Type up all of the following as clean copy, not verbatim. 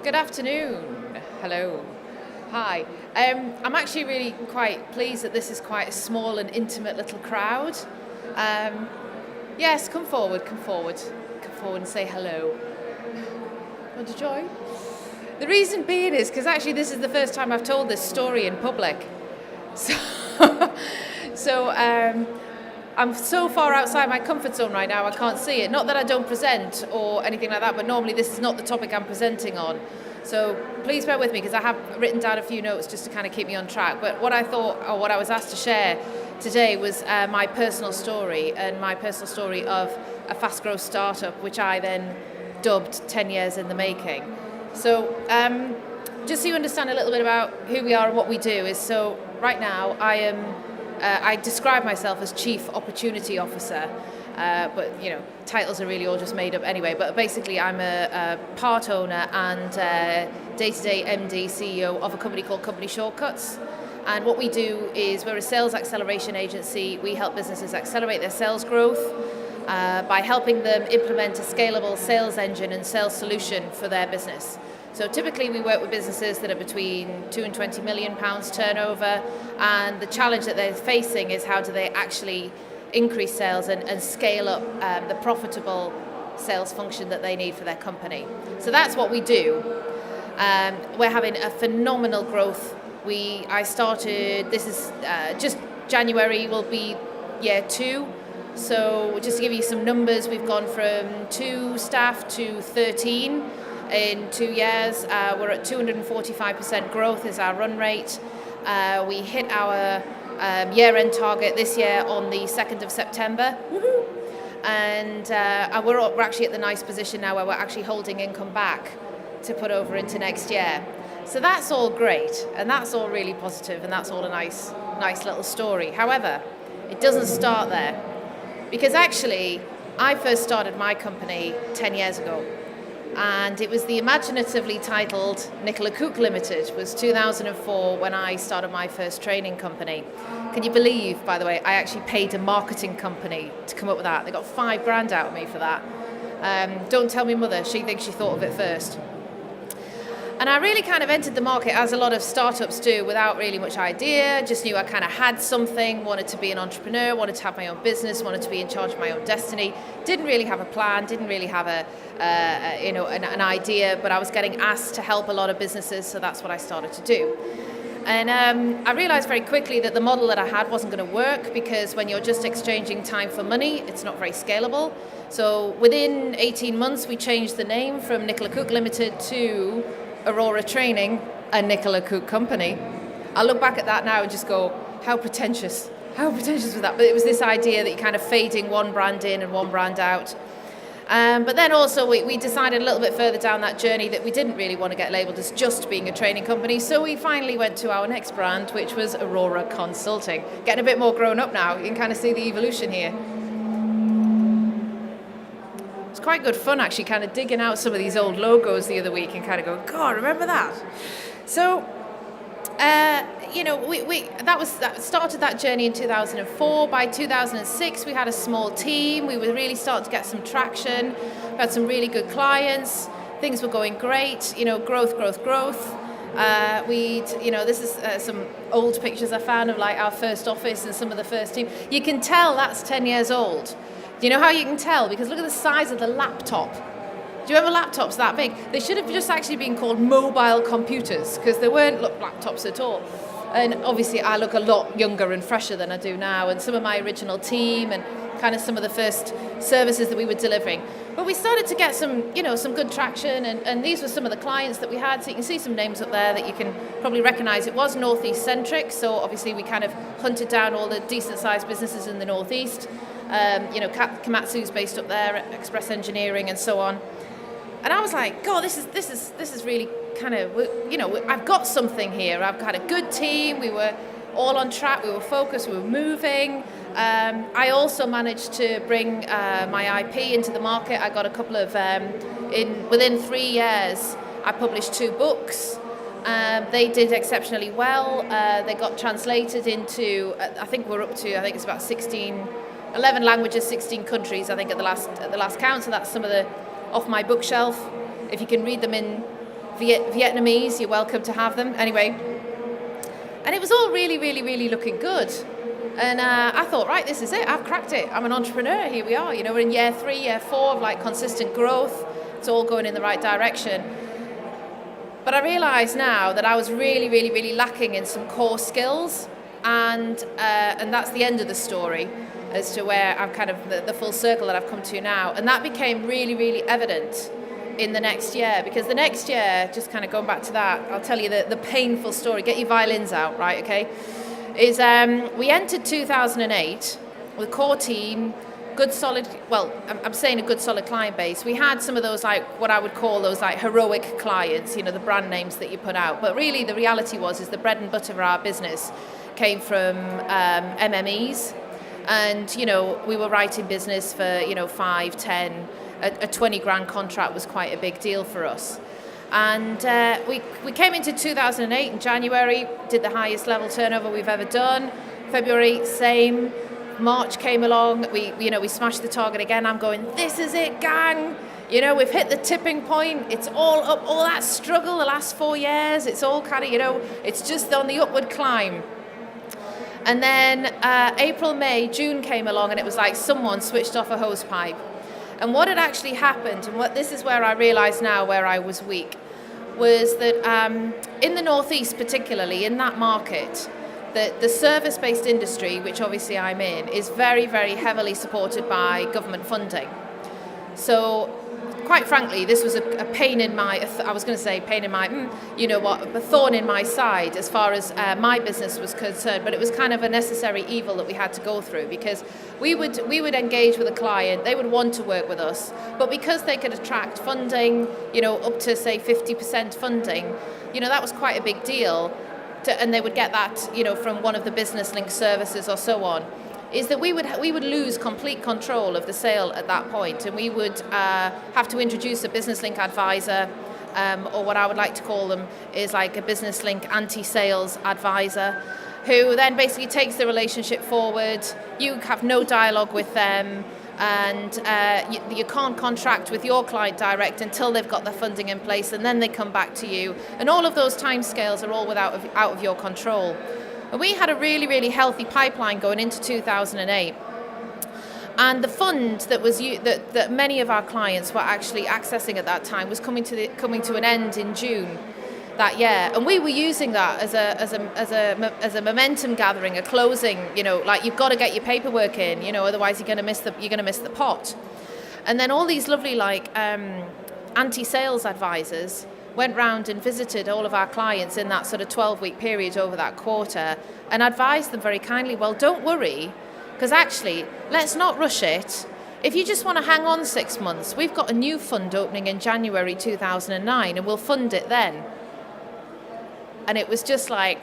Good afternoon. Hello. Hi. I'm actually really quite pleased that this is quite a small and intimate little crowd. Um, yes, come forward, come forward. Come forward and say hello. Want to join? The reason being is because actually this is the first time I've told this story in public. So, so I'm so far outside my comfort zone right now, I can't see it. Not that I don't present or anything like that, but normally this is not the topic I'm presenting on. So please bear with me because I have written down a few notes just to kind of keep me on track. But what I thought, or what I was asked to share today was my personal story, and my personal story of a fast growth startup, which I then dubbed 10 years in the making. So just so you understand a little bit about who we are and what we do is, so right now I describe myself as Chief Opportunity Officer, but titles are really all just made up anyway. But basically, I'm a part owner and day-to-day MD CEO of a company called Company Shortcuts. And what we do is we're a sales acceleration agency. We help businesses accelerate their sales growth by helping them implement a scalable sales engine and sales solution for their business. So typically we work with businesses that are between £2 and £20 million turnover, and the challenge that they're facing is how do they actually increase sales and scale up the profitable sales function that they need for their company. So that's what we do. We're having a phenomenal growth. I started, this is just January will be year 2. So just to give you some numbers, we've gone from 2 staff to 13. In 2 years, we're at 245% growth is our run rate. We hit our year-end target this year on the 2nd of September. Woohoo! And we're actually at the nice position now where we're actually holding income back to put over into next year. So that's all great, and that's all really positive, and that's all a nice little story. However, it doesn't start there, because actually, I first started my company 10 years ago. And it was the imaginatively titled Nicola Limited. It was 2004 when I started my first training company. Can you believe, by the way, I actually paid a marketing company to come up with that. They got $5,000 out of me for that. Don't tell me mother, she thinks she thought of it first. And I really kind of entered the market, as a lot of startups do, without really much idea. Just knew I kind of had something, wanted to be an entrepreneur, wanted to have my own business, wanted to be in charge of my own destiny. Didn't really have a plan, didn't really have an idea, but I was getting asked to help a lot of businesses, so that's what I started to do. And I realized very quickly that the model that I had wasn't going to work, because when you're just exchanging time for money, it's not very scalable. So within 18 months, we changed the name from Nicola Limited to Aurora Training, a Nicola company. I look back at that now and just go, how pretentious was that? But it was this idea that you're kind of fading one brand in and one brand out. But then also we decided a little bit further down that journey that we didn't really want to get labelled as just being a training company, so we finally went to our next brand, which was Aurora Consulting. Getting a bit more grown up now, you can kind of see the evolution here. It's quite good fun actually kind of digging out some of these old logos the other week and kind of going, God, remember that? So that started that journey in 2004. By 2006, we had a small team. We were really starting to get some traction. We had some really good clients. Things were going great. Growth. This is some old pictures I found of like our first office and some of the first team. You can tell that's 10 years old. Do you know how you can tell? Because look at the size of the laptop. Do you remember laptops that big? They should have just actually been called mobile computers, because they weren't laptops at all. And obviously I look a lot younger and fresher than I do now, and some of my original team and kind of some of the first services that we were delivering. But we started to get some good traction, and these were some of the clients that we had. So you can see some names up there that you can probably recognise. It was Northeast centric, so obviously we kind of hunted down all the decent sized businesses in the Northeast. Komatsu's based up there, Express Engineering and so on. And I was like, God, this is really kind of, I've got something here. I've got a good team. We were all on track. We were focused. We were moving. I also managed to bring my IP into the market. I got a couple of, within 3 years, I published 2 books. They did exceptionally well. They got translated into, I think it's about 11 languages, 16 countries, I think at the last count. So that's some of the off my bookshelf. If you can read them in Vietnamese, you're welcome to have them. Anyway, and it was all really, really, really looking good. And I thought, right, this is it. I've cracked it. I'm an entrepreneur. Here we are. We're in year 3, year 4 of like consistent growth. It's all going in the right direction. But I realise now that I was really, really, really lacking in some core skills, and that's the end of the story as to where I'm kind of the full circle that I've come to now. And that became really, really evident in the next year, because the next year, just kind of going back to that, I'll tell you the painful story. Get your violins out, right? Okay. Is we entered 2008 with a core team, good solid, well, I'm saying a good solid client base. We had some of those, like what I would call those like heroic clients, the brand names that you put out. But really the reality is the bread and butter of our business came from MMEs. And, we were writing business for, 5, 10, a 20 grand contract was quite a big deal for us. And we came into 2008 in January, did the highest level turnover we've ever done. February, same. March came along, we smashed the target again. I'm going, this is it, gang. We've hit the tipping point. It's all up, all that struggle the last 4 years. It's all kind of, it's just on the upward climb. And then April, May, June came along, and it was like someone switched off a hose pipe. And what had actually happened, and this is where I realise now where I was weak, was that in the Northeast particularly, in that market, the service-based industry, which obviously I'm in, is very, very heavily supported by government funding. So, quite frankly, this was a pain in my, I was going to say pain in my, a thorn in my side as far as my business was concerned, but it was kind of a necessary evil that we had to go through, because we would engage with a client, they would want to work with us, but because they could attract funding, up to say 50% funding, that was quite a big deal, and they would get that, from one of the business link services or so on. Is that we would lose complete control of the sale at that point, and we would have to introduce a business link advisor, or what I would like to call them is like a business link anti-sales advisor, who then basically takes the relationship forward. You have no dialogue with them, and you can't contract with your client direct until they've got the funding in place, and then they come back to you. And all of those timescales are all out of your control. And we had a really, really healthy pipeline going into 2008. And the fund that many of our clients were actually accessing at that time was coming to an end in June that year. And we were using that as a momentum gathering, a closing, like you've got to get your paperwork in, otherwise you're going to miss the pot. And then all these lovely anti-sales advisors went round and visited all of our clients in that sort of 12-week period over that quarter, and advised them very kindly, well, don't worry, because actually, let's not rush it. If you just want to hang on 6 months, we've got a new fund opening in January 2009, and we'll fund it then. And it was just like,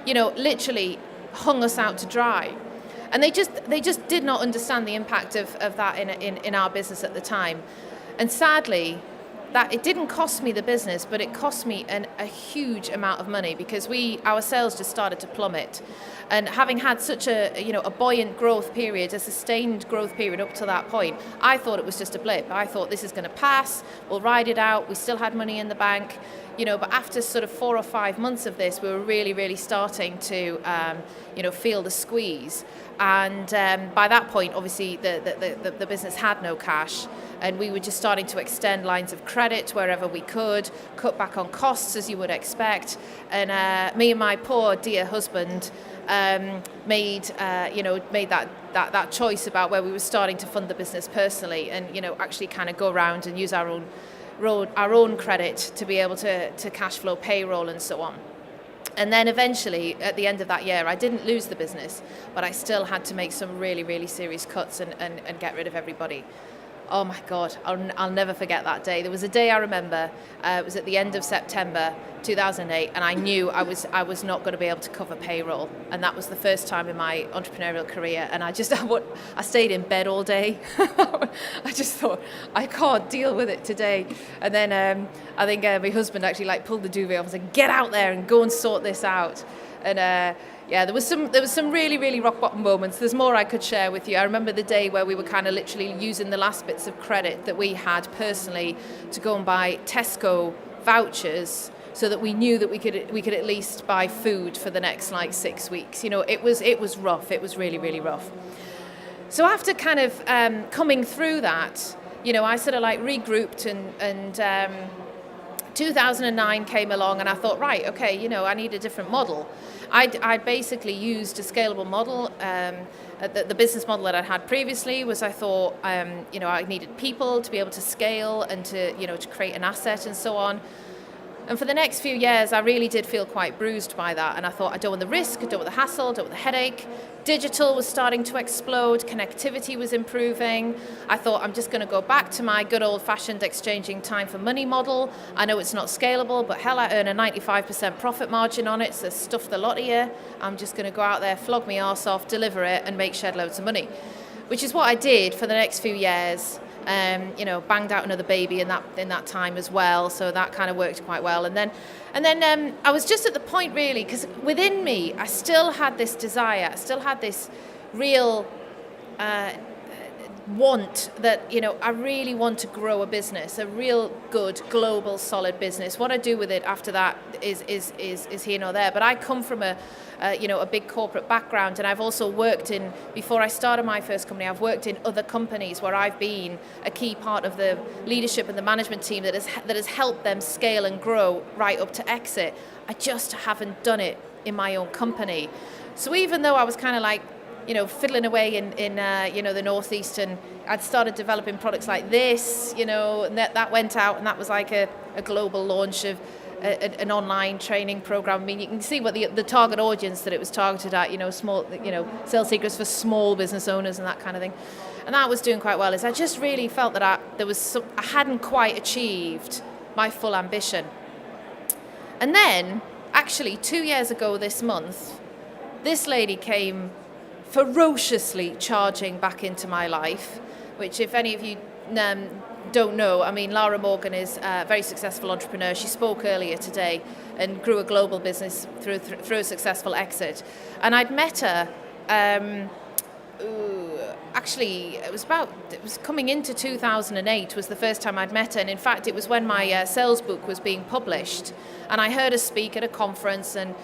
literally hung us out to dry. And they just did not understand the impact of that in our business at the time. And sadly, that it didn't cost me the business, but it cost me a huge amount of money, because our sales just started to plummet. And having had such a buoyant growth period, a sustained growth period up to that point, I thought it was just a blip. I thought this is going to pass, we'll ride it out. We still had money in the bank, but after sort of 4 or 5 months of this, we were really, really starting to, feel the squeeze. And by that point, obviously, the business had no cash, and we were just starting to extend lines of credit wherever we could, cut back on costs as you would expect. And me and my poor dear husband made that choice about where we were starting to fund the business personally, and actually kind of go around and use our own credit to be able to cash flow payroll and so on. And then eventually, at the end of that year, I didn't lose the business, but I still had to make some really, really serious cuts and get rid of everybody. Oh my God, I'll never forget that day. There was a day I remember, it was at the end of September 2008, and I knew I was not going to be able to cover payroll. And that was the first time in my entrepreneurial career. And I stayed in bed all day. I just thought, I can't deal with it today. And then I think my husband actually pulled the duvet off and said, get out there and go and sort this out. And Yeah, there was some really, really rock bottom moments. There's more I could share with you. I remember the day where we were kind of literally using the last bits of credit that we had personally to go and buy Tesco vouchers so that we knew that we could at least buy food for the next like 6 weeks. You know, it was rough. It was really, really rough. So after kind of coming through that, you know, I sort of like regrouped and 2009 came along and I thought, right, okay, you know, I need a different model. I basically used a scalable model. The business model that I had previously was, I thought, you know, I needed people to be able to scale and to, you know, to create an asset and so on. And for the next few years, I really did feel quite bruised by that. And I thought, I don't want the risk, I don't want the hassle, I don't want the headache. Digital was starting to explode, connectivity was improving. I thought, I'm just going to go back to my good old-fashioned exchanging time for money model. I know it's not scalable, but hell, I earn a 95% profit margin on it, so stuff the lot of you. I'm just going to go out there, flog my arse off, deliver it, and make shed loads of money, which is what I did for the next few years. You know, banged out another baby in that time as well, so that kind of worked quite well. And then I was just at the point really, because within me I still had this desire, I still had this real want that, you know, I really want to grow a business, a real good global solid business. What I do with it after that is here nor there. But I come from a big corporate background, and I've also worked in, before I started my first company, I've worked in other companies where I've been a key part of the leadership and the management team that has helped them scale and grow right up to exit. I just haven't done it in my own company. So even though I was kind of like, you know, fiddling away in the Northeast, and I'd started developing products like this, you know, and that went out, and that was like a global launch of an online training program. I mean, you can see what the target audience that it was targeted at, you know, small, you know, sales secrets for small business owners and that kind of thing. And that was doing quite well. Is I just really felt that I hadn't quite achieved my full ambition. And then, actually, 2 years ago this month, this lady came ferociously charging back into my life, which, if any of you don't know, I mean, Lara Morgan is a very successful entrepreneur. She spoke earlier today and grew a global business through a successful exit. And I'd met her, actually, it was coming into 2008 was the first time I'd met her. And in fact, it was when my sales book was being published. And I heard her speak at a conference, and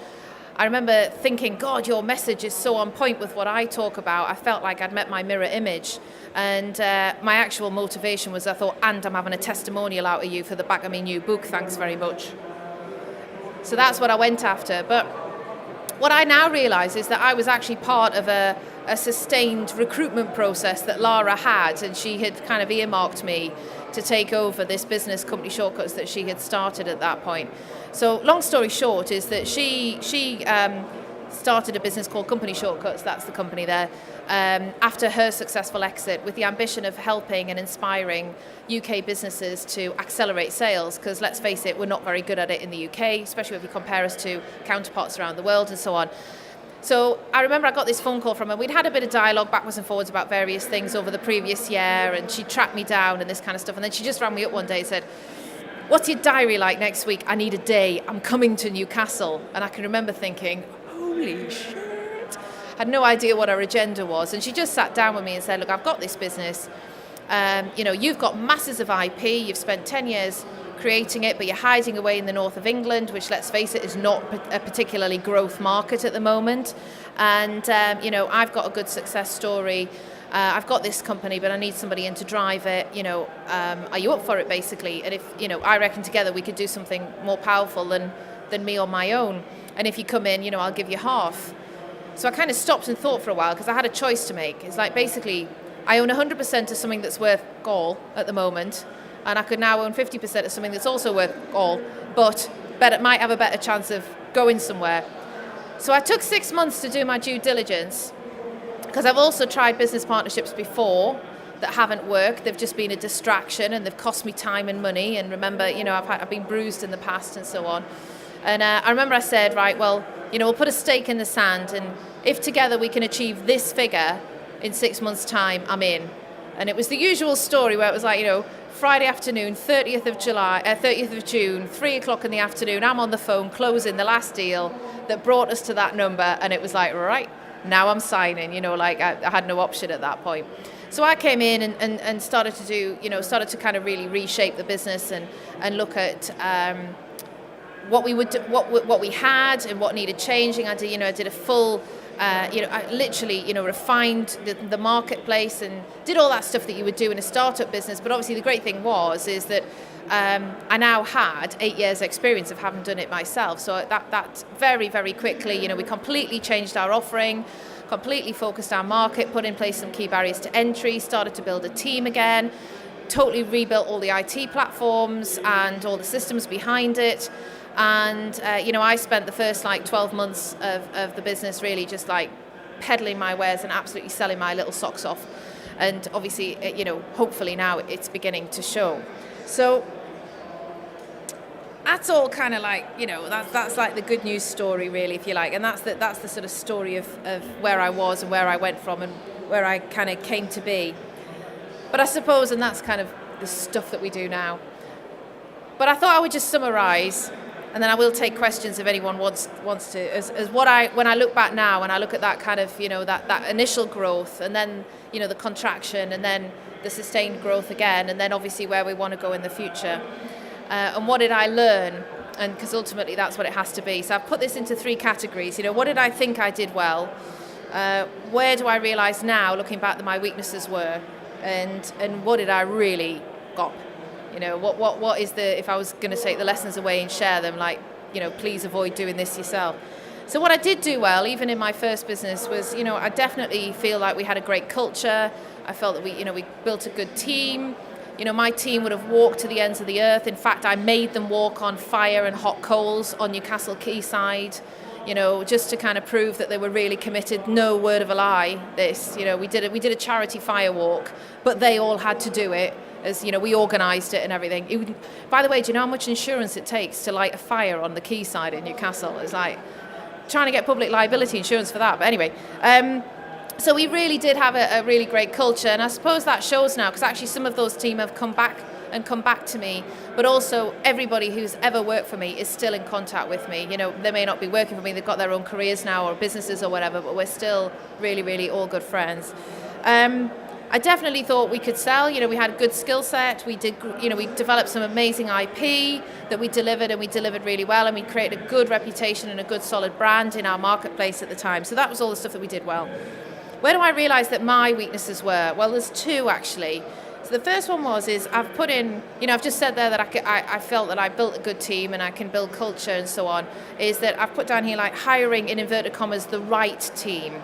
I remember thinking, God, your message is so on point with what I talk about. I felt like I'd met my mirror image. And my actual motivation was, I thought, and I'm having a testimonial out of you for the back of my new book, thanks very much. So that's what I went after. But what I now realise is that I was actually part of a sustained recruitment process that Lara had, and she had kind of earmarked me to take over this business, Company Shortcuts, that she had started at that point. So long story short is that she started a business called Company Shortcuts, that's the company there, after her successful exit, with the ambition of helping and inspiring UK businesses to accelerate sales, because let's face it, we're not very good at it in the UK, especially if you compare us to counterparts around the world and so on. So I remember I got this phone call from her. We'd had a bit of dialogue backwards and forwards about various things over the previous year, and she tracked me down and this kind of stuff. And then she just rang me up one day and said, "What's your diary like next week? I need a day. I'm coming to Newcastle." And I can remember thinking, holy shit. I had no idea what her agenda was. And she just sat down with me and said, "Look, I've got this business. You've got masses of IP. You've spent 10 years creating it, but you're hiding away in the north of England, which, let's face it, is not a particularly growth market at the moment. And, I've got a good success story. I've got this company, but I need somebody in to drive it. Are you up for it, basically? And if, I reckon together we could do something more powerful than me on my own. And if you come in, I'll give you half." So I kind of stopped and thought for a while, because I had a choice to make. It's like, basically, I own 100% of something that's worth gall at the moment, and I could now own 50% of something that's also worth all, but might have a better chance of going somewhere. So I took 6 months to do my due diligence, because I've also tried business partnerships before that haven't worked. They've just been a distraction, and they've cost me time and money. And remember, I've been bruised in the past and so on. And I remember I said, right, well, we'll put a stake in the sand, and if together we can achieve this figure in 6 months' time, I'm in. And it was the usual story where it was like, Friday afternoon, 30th of June, 3 o'clock in the afternoon, I'm on the phone closing the last deal that brought us to that number. And it was like, right, now I'm signing, I had no option at that point. So I came in and started to do, started to kind of really reshape the business and look at what we had and what needed changing. I did a full, I literally, refined the marketplace and did all that stuff that you would do in a startup business. But obviously the great thing is that I now had 8 years experience of having done it myself. So that very, very quickly, we completely changed our offering, completely focused our market, put in place some key barriers to entry, started to build a team again, totally rebuilt all the IT platforms and all the systems behind it. And, I spent the first 12 months of the business really just peddling my wares and absolutely selling my little socks off. And obviously, hopefully now it's beginning to show. So that's all kind of that's the good news story really, if you like. And that's the sort of story of where I was and where I went from and where I kind of came to be. But I suppose, and that's kind of the stuff that we do now. But I thought I would just summarize, and then I will take questions if anyone wants to, as when I look back now and I look at that kind of, that initial growth, and then, the contraction, and then the sustained growth again, and then obviously where we want to go in the future. And what did I learn? And because ultimately that's what it has to be. So I've put this into 3 categories. What did I think I did well? Where do I realise now, looking back, that my weaknesses were? And what did I really gop? What is if I was going to take the lessons away and share them, please avoid doing this yourself. So what I did do well, even in my first business, was, I definitely feel like we had a great culture. I felt that we built a good team. My team would have walked to the ends of the earth. In fact, I made them walk on fire and hot coals on Newcastle Quayside, just to kind of prove that they were really committed. No word of a lie. We did a charity fire walk, but they all had to do it. As we organised it and everything. By the way, do you know how much insurance it takes to light a fire on the quayside in Newcastle? It's like trying to get public liability insurance for that. But anyway, so we really did have a really great culture, and I suppose that shows now, because actually some of those team have come back to me, but also everybody who's ever worked for me is still in contact with me. They may not be working for me, they've got their own careers now or businesses or whatever, but we're still really, really all good friends. I definitely thought we could sell. We had a good skill set. We did, we developed some amazing IP that we delivered, and we delivered really well, and we created a good reputation and a good solid brand in our marketplace at the time. So that was all the stuff that we did well. Where do I realise that my weaknesses were? Well, there's 2 actually. So the first one is I've put in, I've just said there that I felt that I built a good team and I can build culture and so on, is that I've put down here hiring, in inverted commas, the right team.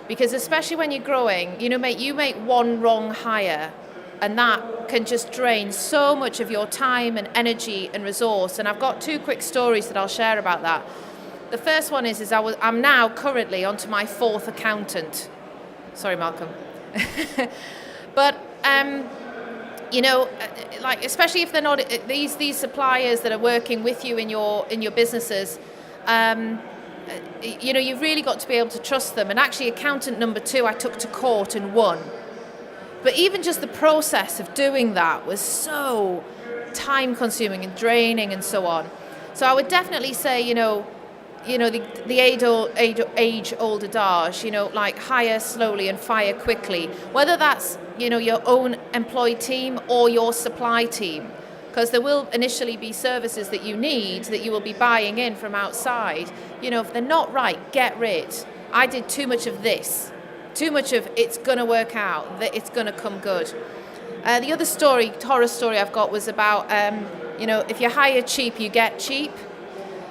Because especially when you're growing, you make one wrong hire, and that can just drain so much of your time and energy and resource. And I've got 2 quick stories that I'll share about that. The first one is I'm now currently onto my 4th accountant. Sorry, Malcolm. But especially if they're not these suppliers that are working with you in your businesses. You've really got to be able to trust them. And actually, accountant number 2, I took to court and won. But even just the process of doing that was so time-consuming and draining and so on. So I would definitely say, the age-old adage, hire slowly and fire quickly. Whether that's, your own employed team or your supply team. Because there will initially be services that you need that you will be buying in from outside. If they're not right, get rid. I did too much of this. Too much of it's going to work out, that it's going to come good. The other horror story I've got was about, if you hire cheap, you get cheap.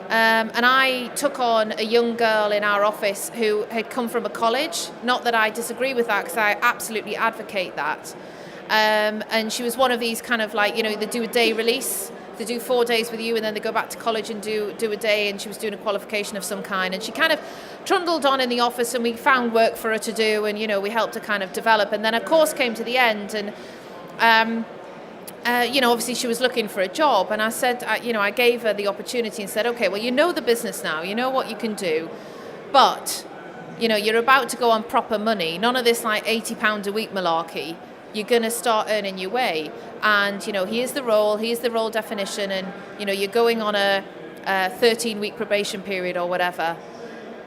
And I took on a young girl in our office who had come from a college. Not that I disagree with that, because I absolutely advocate that. And she was one of these kind of they do a day release. They do 4 days with you, and then they go back to college and do a day, and she was doing a qualification of some kind. And she kind of trundled on in the office, and we found work for her to do, and, we helped her kind of develop. And then a course came to the end, and, obviously she was looking for a job. And I said, I gave her the opportunity and said, okay, well, you know the business now, you know what you can do, but, you're about to go on proper money, none of this £80 a week malarkey. you're going to start earning your way. And, here's the role definition, and, you're going on a 13-week probation period or whatever.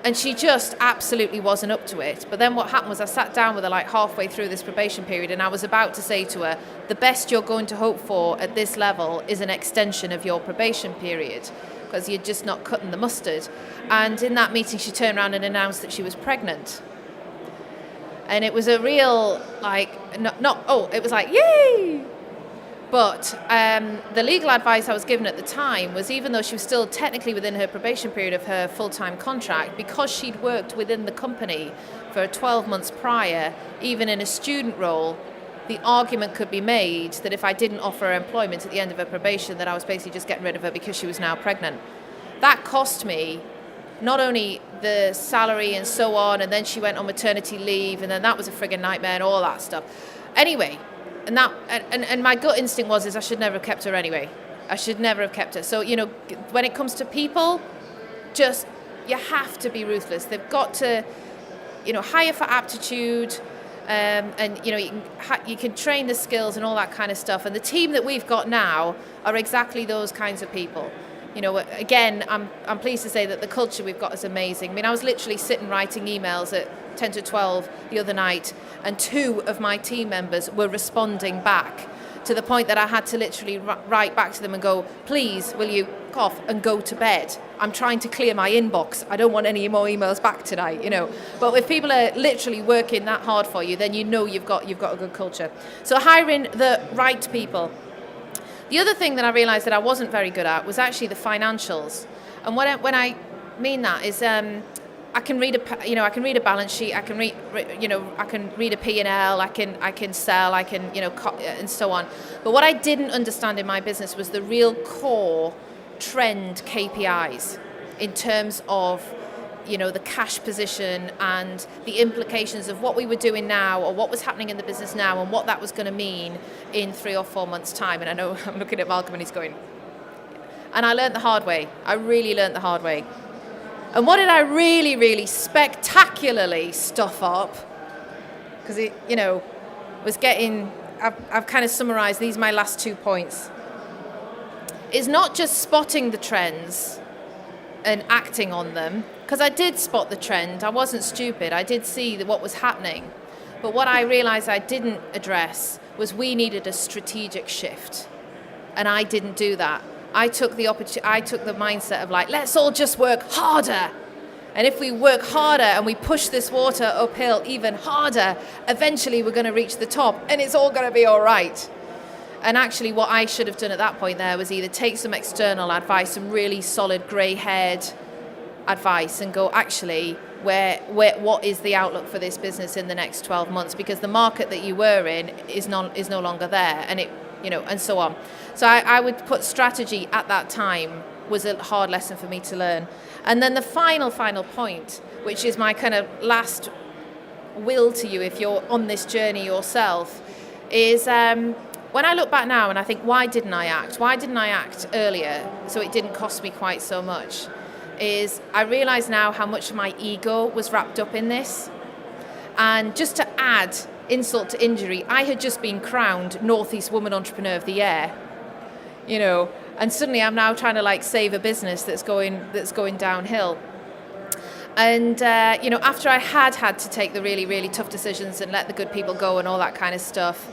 And she just absolutely wasn't up to it. But then what happened was I sat down with her like halfway through this probation period, and I was about to say to her, the best you're going to hope for at this level is an extension of your probation period, because you're just not cutting the mustard. And in that meeting, she turned around and announced that she was pregnant. And it was a real, it was like, yay! But the legal advice I was given at the time was, even though she was still technically within her probation period of her full-time contract, because she'd worked within the company for 12 months prior, even in a student role, the argument could be made that if I didn't offer her employment at the end of her probation, that I was basically just getting rid of her because she was now pregnant. That cost me not only the salary and so on, and then she went on maternity leave, and then that was a friggin' nightmare and all that stuff. Anyway, and my gut instinct was I should never have kept her anyway. I should never have kept her. So, when it comes to people, you have to be ruthless. They've got to, hire for aptitude, and you can train the skills and all that kind of stuff. And the team that we've got now are exactly those kinds of people. Again, I'm pleased to say that the culture we've got is amazing. I mean, I was literally sitting writing emails at 10 to 12 the other night, and 2 of my team members were responding back, to the point that I had to literally write back to them and go, please, will you cough and go to bed? I'm trying to clear my inbox. I don't want any more emails back tonight, But if people are literally working that hard for you, then you've got a good culture. So hiring the right people. The other thing that I realised that I wasn't very good at was actually the financials. And when I mean that is, I can read a balance sheet. I can read a P&L. I can sell. And so on. But what I didn't understand in my business was the real core trend KPIs in terms of, the cash position and the implications of what we were doing now, or what was happening in the business now, and what that was going to mean in 3 or 4 months' time. And I know I'm looking at Malcolm and he's going. And I learned the hard way. I really learned the hard way. And what did I really, really spectacularly stuff up? Because it, was getting. I've kind of summarised. These are my last 2 points. Is not just spotting the trends and acting on them, because I did spot the trend. I wasn't stupid. I did see what was happening. But what I realised I didn't address was we needed a strategic shift, and I didn't do that. I took the mindset of let's all just work harder. And if we work harder and we push this water uphill even harder, eventually we're going to reach the top, and it's all going to be all right. And actually what I should have done at that point there was either take some external advice, some really solid grey-haired advice, and go, actually, what is the outlook for this business in the next 12 months? Because the market that you were in is no longer there, and and so on. So I would put strategy at that time was a hard lesson for me to learn. And then the final point, which is my kind of last will to you if you're on this journey yourself, is when I look back now and I think, why didn't I act? Why didn't I act earlier so it didn't cost me quite so much? Is I realise now how much of my ego was wrapped up in this. And just to add insult to injury, I had just been crowned Northeast Woman Entrepreneur of the Year, and suddenly I'm now trying to save a business that's going downhill. And after I had to take the really, really tough decisions and let the good people go and all that kind of stuff,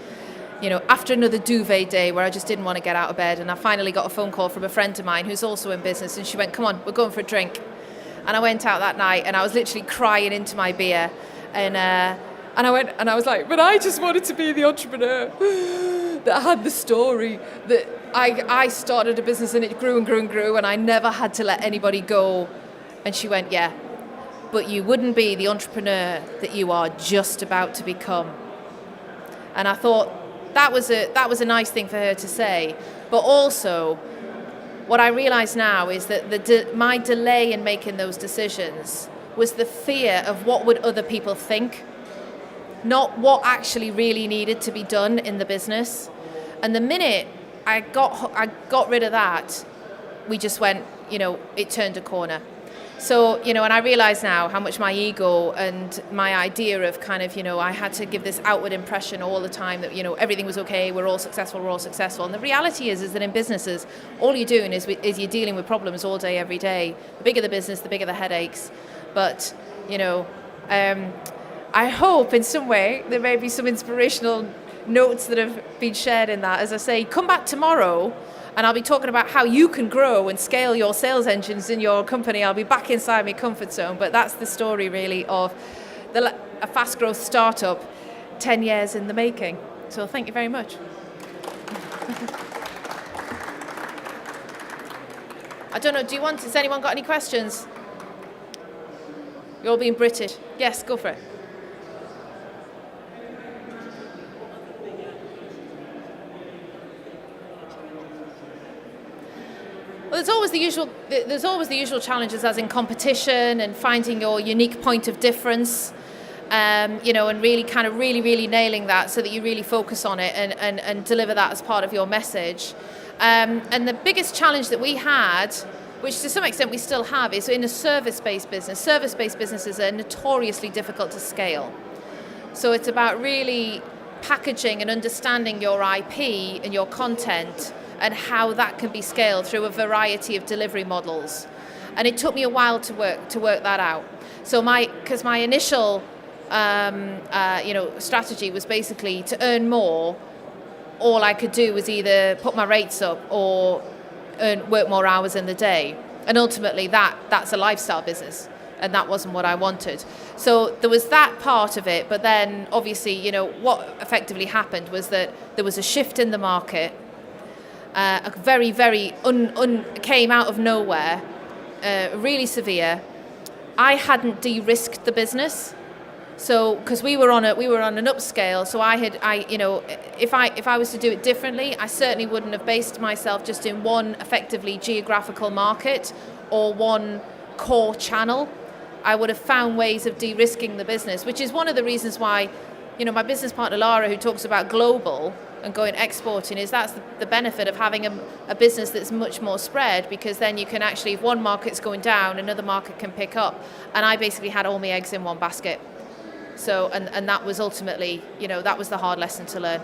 after another duvet day where I just didn't want to get out of bed, and I finally got a phone call from a friend of mine who's also in business, and she went, come on, we're going for a drink. And I went out that night and I was literally crying into my beer, and I went and I was like, but I just wanted to be the entrepreneur that had the story that I started a business and it grew and grew and grew, and I never had to let anybody go. And she went, yeah, but you wouldn't be the entrepreneur that you are just about to become. And I thought that was a nice thing for her to say. But also, what I realise now is that my delay in making those decisions was the fear of what would other people think, not what actually really needed to be done in the business. And the minute I got rid of that, we just went, it turned a corner. So, and I realize now how much my ego and my idea of kind of, I had to give this outward impression all the time that, everything was okay, we're all successful. And the reality is that in businesses, all you're doing is you're dealing with problems all day, every day. The bigger the business, the bigger the headaches. But, I hope in some way there may be some inspirational notes that have been shared in that. As I say, come back tomorrow, and I'll be talking about how you can grow and scale your sales engines in your company. I'll be back inside my comfort zone, but that's the story really of a fast growth startup 10 years in the making. So thank you very much. I don't know, has anyone got any questions? You're all being British. Yes, go for it. Well, there's always the usual challenges, as in competition and finding your unique point of difference, and really nailing that so that you really focus on it and deliver that as part of your message. And the biggest challenge that we had, which to some extent we still have, is in a service-based business. Service-based businesses are notoriously difficult to scale. So it's about really packaging and understanding your IP and your content and how that can be scaled through a variety of delivery models. And it took me a while to work that out. So my initial strategy was basically to earn more. All I could do was either put my rates up or work more hours in the day. And ultimately that's a lifestyle business, and that wasn't what I wanted. So there was that part of it, but then obviously, what effectively happened was that there was a shift in the market. A very, came out of nowhere, really severe. I hadn't de-risked the business, so because we were on an upscale. So if I was to do it differently, I certainly wouldn't have based myself just in one effectively geographical market or one core channel. I would have found ways of de-risking the business, which is one of the reasons why, my business partner Lara, who talks about global and going exporting, that's the benefit of having a business that's much more spread, because then you can actually, if one market's going down, another market can pick up. And I basically had all my eggs in one basket. So, and that was ultimately, that was the hard lesson to learn.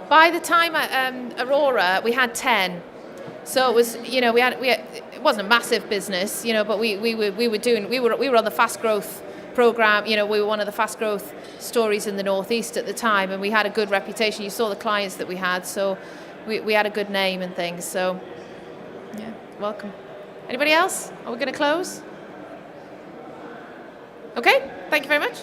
By the time Aurora, we had 10. So it was, it wasn't a massive business, but we were on the fast growth program. We were one of the fast growth stories in the Northeast at the time, and we had a good reputation. You saw the clients that we had, so we had a good name and things. So, yeah, welcome. Anybody else? Are we going to close? Okay, thank you very much.